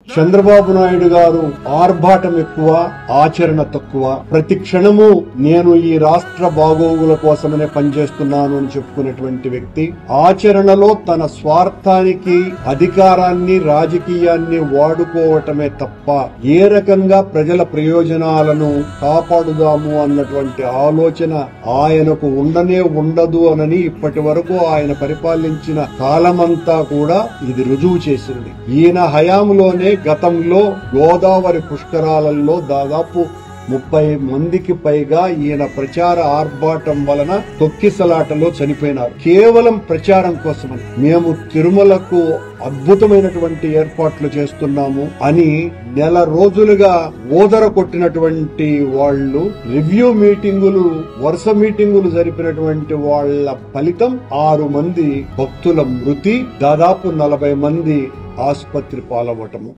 చంద్రబాబు నాయుడు గారు ఆర్భాటం ఎక్కువ, ఆచరణ తక్కువ. ప్రతి క్షణము నేను ఈ రాష్ట్ర బాగోగుల కోసమనే పనిచేస్తున్నాను అని చెప్పుకునేటువంటి వ్యక్తి ఆచరణలో తన స్వార్థానికి, అధికారాన్ని, రాజకీయాన్ని వాడుకోవటమే తప్ప ఏ రకంగా ప్రజల ప్రయోజనాలను కాపాడుదాము అన్నటువంటి ఆలోచన ఆయనకు ఉండదు అనని ఇప్పటి వరకు ఆయన పరిపాలించిన కాలమంతా కూడా ఇది రుజువు చేసింది. ఈయన హయాంలోనే గతంలో గోదావరి పుష్కరాలలో దాదాపు 30 మందికి పైగా ఈయన ప్రచార ఆర్భాటం వలన తొక్కిసలాటలో చనిపోయినారు. కేవలం ప్రచారం కోసమని మేము తిరుమలకు అద్భుతమైనటువంటి ఏర్పాట్లు చేస్తున్నాము అని నెల రోజులుగా ఓదర కొట్టినటువంటి వాళ్ళు, రివ్యూ మీటింగులు, వరుస మీటింగులు జరిపినటువంటి వాళ్ళ ఫలితం 6 మంది భక్తుల మృతి, దాదాపు 40 మంది ఆసుపత్రి పాలవటము.